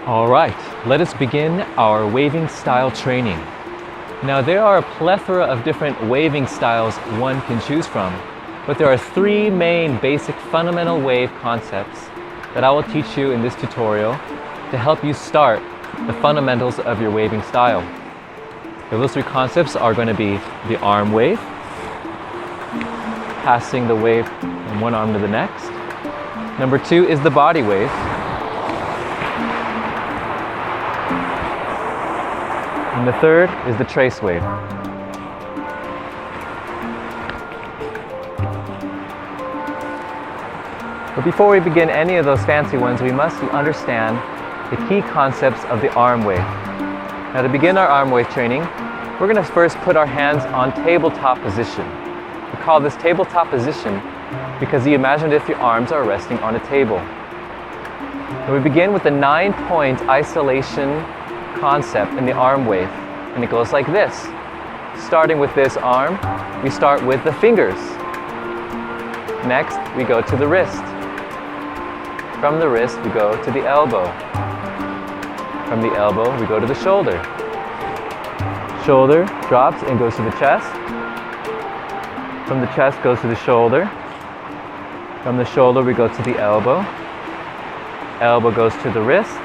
All right, let us begin our waving style training. Now there are a plethora of different waving styles one can choose from, but there are three main basic fundamental wave concepts that I will teach you in this tutorial to help you start the fundamentals of your waving style. Those three concepts are going to be the arm wave, passing the wave from one arm to the next. Number two is the body wave. And the third is the trace wave. But before we begin any of those fancy ones, we must understand the key concepts of the arm wave. Now to begin our arm wave training, we're going to first put our hands on tabletop position. We call this tabletop position because you imagine if your arms are resting on a table. And we begin with the 9-point isolation concept in the arm wave, and it goes like this. Starting with this arm, we start with the fingers. Next, we go to the wrist. From the wrist, we go to the elbow. From the elbow, we go to the shoulder. Shoulder drops and goes to the chest. From the chest goes to the shoulder. From the shoulder, we go to the elbow. Elbow goes to the wrist.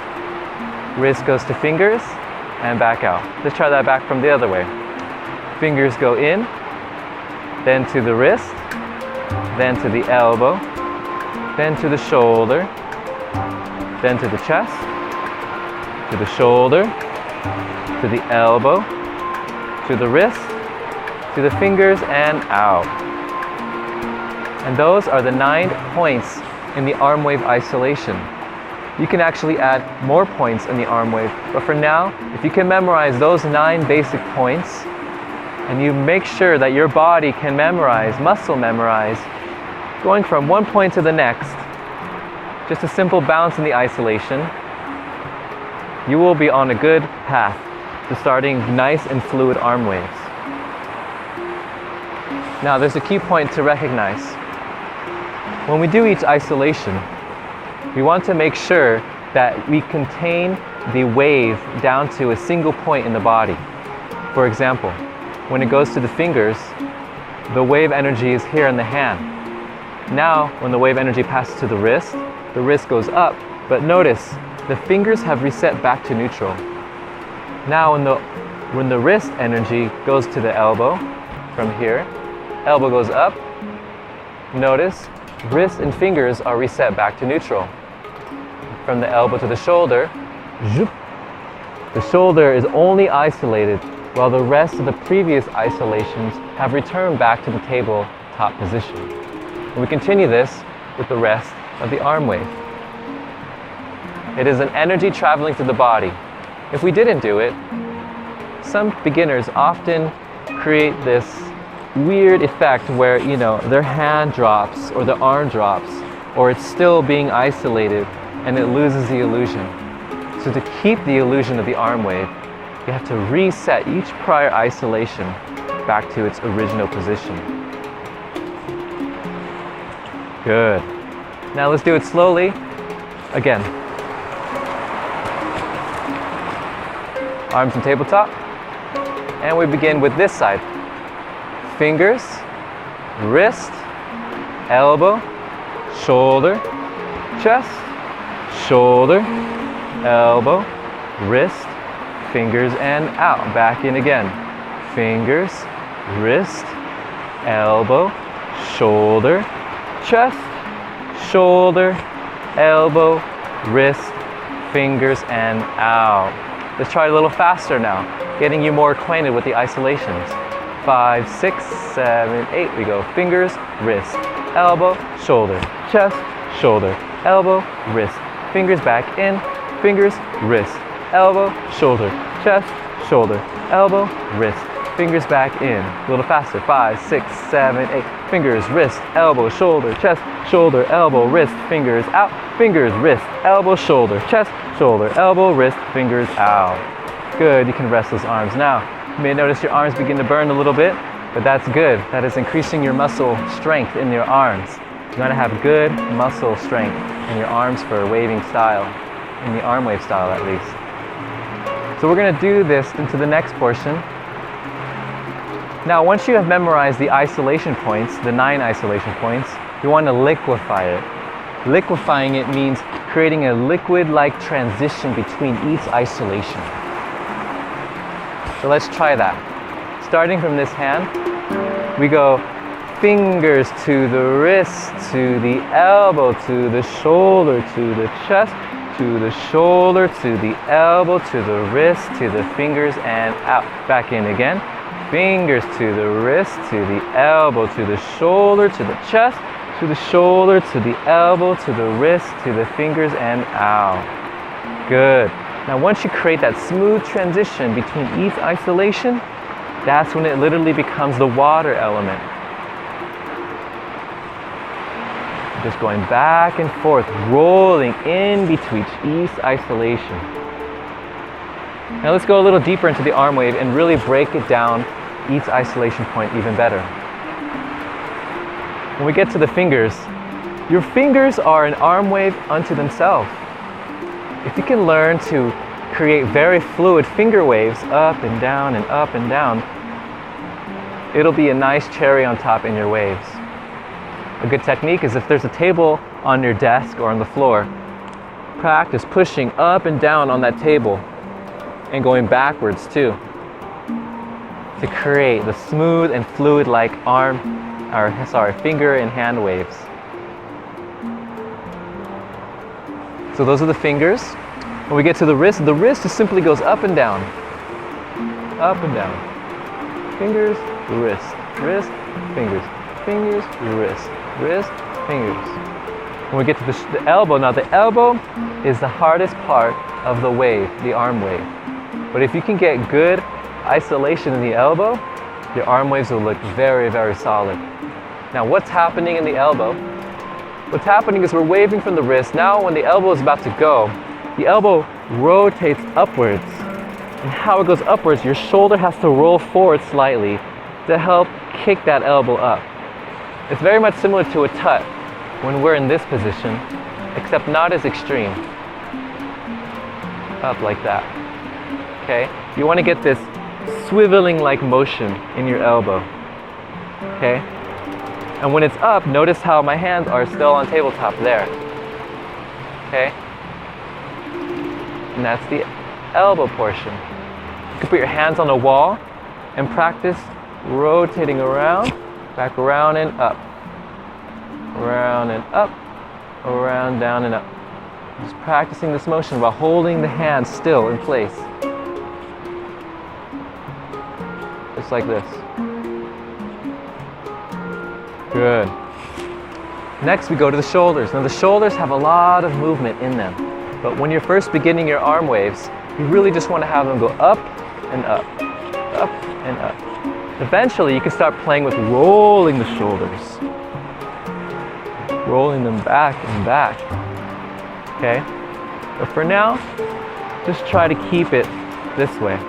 Wrist goes to fingers and back out. Let's try that back from the other way. Fingers go in, then to the wrist, then to the elbow, then to the shoulder, then to the chest, to the shoulder, to the elbow, to the wrist, to the fingers and out. And those are the 9 points in the arm wave isolation. You can actually add more points in the arm wave, but for now, if you can memorize those 9 basic points, and you make sure that your body can memorize, muscle memorize, going from one point to the next, just a simple bounce in the isolation, you will be on a good path to starting nice and fluid arm waves. Now, there's a key point to recognize. When we do each isolation, we want to make sure that we contain the wave down to a single point in the body. For example, when it goes to the fingers, the wave energy is here in the hand. Now, when the wave energy passes to the wrist goes up, but notice, the fingers have reset back to neutral. Now, when the wrist energy goes to the elbow, from here, elbow goes up, notice, wrist and fingers are reset back to neutral. From the elbow to the shoulder, the shoulder is only isolated while the rest of the previous isolations have returned back to the tabletop position. And we continue this with the rest of the arm wave. It is an energy traveling through the body. If we didn't do it, some beginners often create this weird effect where, their hand drops or the arm drops, or it's still being isolated and it loses the illusion. So to keep the illusion of the arm wave, you have to reset each prior isolation back to its original position. Good. Now let's do it slowly. Again. Arms on tabletop. And we begin with this side. Fingers, wrist, elbow, shoulder, chest, shoulder, elbow, wrist, fingers and out. Back in again. Fingers, wrist, elbow, shoulder, chest, shoulder, elbow, wrist, fingers and out. Let's try it a little faster now, getting you more acquainted with the isolations. 5, 6, 7, 8. We go fingers, wrist, elbow, shoulder, chest, shoulder, elbow, wrist, fingers back in, fingers, wrist, elbow, shoulder, chest, shoulder, elbow, wrist, fingers back in. A little faster. 5, 6, 7, 8. Fingers, wrist, elbow, shoulder, chest, shoulder, elbow, wrist, fingers out, fingers, wrist, elbow, shoulder, chest, shoulder, elbow, wrist, fingers out. Good. You can rest those arms now. You may notice your arms begin to burn a little bit, but that's good. That is increasing your muscle strength in your arms. You want to have good muscle strength in your arms for a waving style. in the arm wave style at least. So we're going to do this into the next portion. Now once you have memorized the isolation points, the 9 isolation points, you want to liquefy it. Liquefying it means creating a liquid-like transition between each isolation. So let's try that. Starting from this hand, we go fingers to the wrist, to the elbow, to the shoulder, to the chest, to the shoulder, to the elbow, to the wrist, to the fingers, and out. Back in again. Fingers to the wrist, to the elbow, to the shoulder, to the chest, to the shoulder, to the elbow, to the wrist, to the fingers, and out. Good. Now once you create that smooth transition between each isolation, that's when it literally becomes the water element. Just going back and forth, rolling in between each isolation. Now let's go a little deeper into the arm wave and really break it down, each isolation point even better. When we get to the fingers, your fingers are an arm wave unto themselves. If you can learn to create very fluid finger waves up and down and up and down, it'll be a nice cherry on top in your waves. A good technique is if there's a table on your desk or on the floor, practice pushing up and down on that table and going backwards too, to create the smooth and fluid-like finger and hand waves. So those are the fingers. When we get to the wrist just simply goes up and down. Up and down. Fingers, wrist, wrist, fingers, fingers, wrist, wrist, fingers. When we get to the elbow, now the elbow is the hardest part of the wave, the arm wave. But if you can get good isolation in the elbow, your arm waves will look very, very solid. Now what's happening in the elbow? What's happening is we're waving from the wrist. Now when the elbow is about to go, the elbow rotates upwards. And how it goes upwards, your shoulder has to roll forward slightly to help kick that elbow up. It's very much similar to a tut when we're in this position, except not as extreme. Up like that. Okay? You want to get this swiveling-like motion in your elbow. Okay? And when it's up, notice how my hands are still on tabletop there. Okay? And that's the elbow portion. You can put your hands on the wall and practice rotating around, back around and up. Around and up, around, down and up. Just practicing this motion while holding the hands still in place. Just like this. Good. Next we go to the shoulders. Now the shoulders have a lot of movement in them. But when you're first beginning your arm waves, you really just want to have them go up and up, up and up. Eventually you can start playing with rolling the shoulders. Rolling them back and back. Okay? But for now, just try to keep it this way.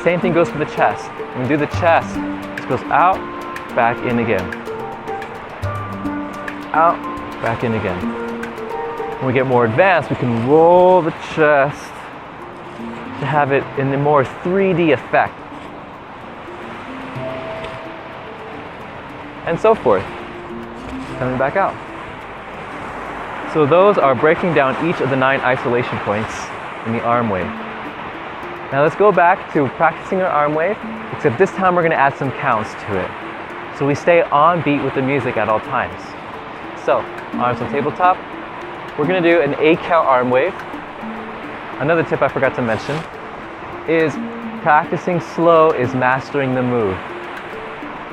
Same thing goes for the chest. When we do the chest, it goes out, back in again. Out, back in again. When we get more advanced, we can roll the chest to have it in a more 3D effect. And so forth. Coming back out. So those are breaking down each of the 9 isolation points in the arm wave. Now let's go back to practicing our arm wave, except this time we're going to add some counts to it. So we stay on beat with the music at all times. So, arms on tabletop. We're going to do an 8-count arm wave. Another tip I forgot to mention is practicing slow is mastering the move.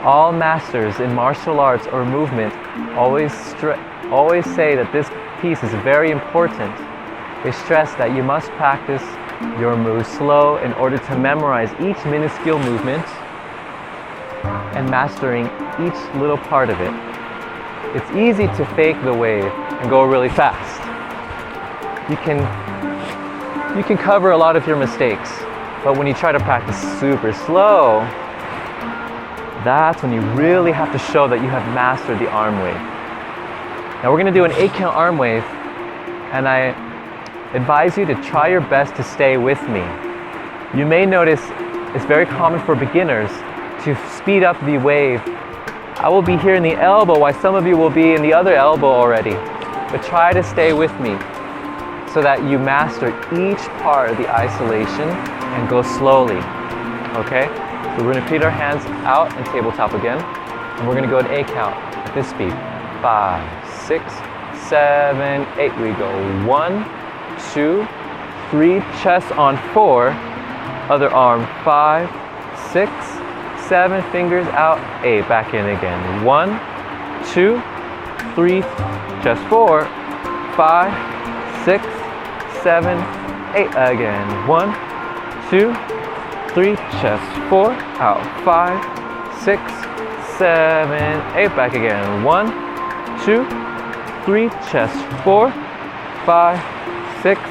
All masters in martial arts or movement always say that this piece is very important. They stress that you must practice your moves slow in order to memorize each minuscule movement and mastering each little part of it. It's easy to fake the wave and go really fast. You can cover a lot of your mistakes, but when you try to practice super slow, that's when you really have to show that you have mastered the arm wave. Now we're going to do an 8-count arm wave, and I advise you to try your best to stay with me. You may notice it's very common for beginners to speed up the wave. I will be here in the elbow while some of you will be in the other elbow already. But try to stay with me so that you master each part of the isolation and go slowly. Okay? So we're going to repeat our hands out and tabletop again. And we're going to go at A count at this speed. 5, 6, 7, 8. We go 1, 2, 3. Chest on 4. Other arm 5, 6, 7. Fingers out. 8. Back in again. 1, 2, 3. Chest 4. 5, 6, 7, 8. Again. 1, 2, 3. Chest 4. Out. 5, 6, 7, 8. Back again. 1, 2, 3. Chest 4. 5, 6,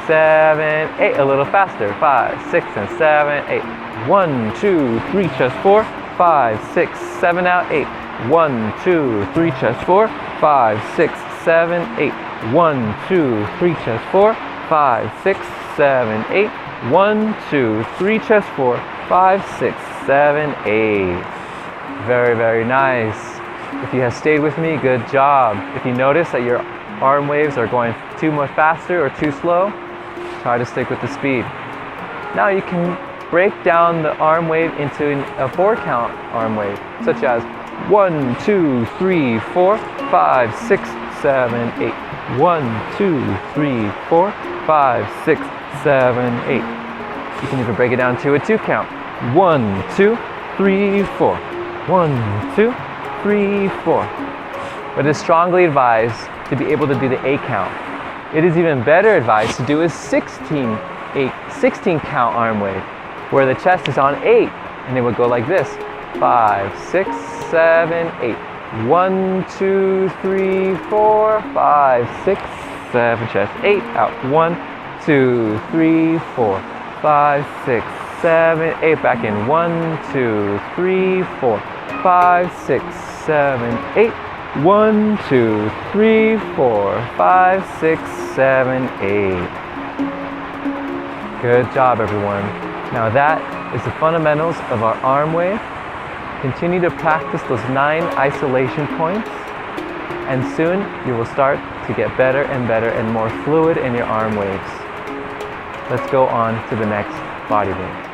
7, 8. A little faster. 5, 6, and 7, 8. 1, 2, 3. Chest 4. 5, 6, 7. Out. 8. 1, 2, 3. Chest 4. 5, 6, 7, 8. 1, 2, 3. Chest 4. 5, 6, 7, 8. 1, 2, 3. Chest 4. 5, 6, 7, 8. Very, very nice. If you have stayed with me, good job. If you notice that your arm waves are going too much faster or too slow, try to stick with the speed. Now you can break down the arm wave into a 4-count arm wave, such as 1, 2, 3, 4, 5, 6, 7, 8. 1, 2, 3, 4, 5, 6, 7, 8. You can even break it down to a 2-count. 1, 2, 3, 4. 1, 2, 3, 4. But it is strongly advised to be able to do the 8 count. It is even better advised to do a 16 count arm wave, where the chest is on 8, and it would go like this. 5, 6, 7, 8. 1, 2, 3, 4, 5, 6, 7. Chest 8. Out. 1, 2, 3, 4, 5, 6, 7, 8. Back in. 1, 2, 3, 4, 5, 6, 7, 8. 1, 2, 3, 4, 5, 6, 7, 8. Good job, everyone. Now that is the fundamentals of our arm wave. Continue to practice those 9 isolation points, and soon you will start to get better and more fluid in your arm waves. Let's go on to the next body wave.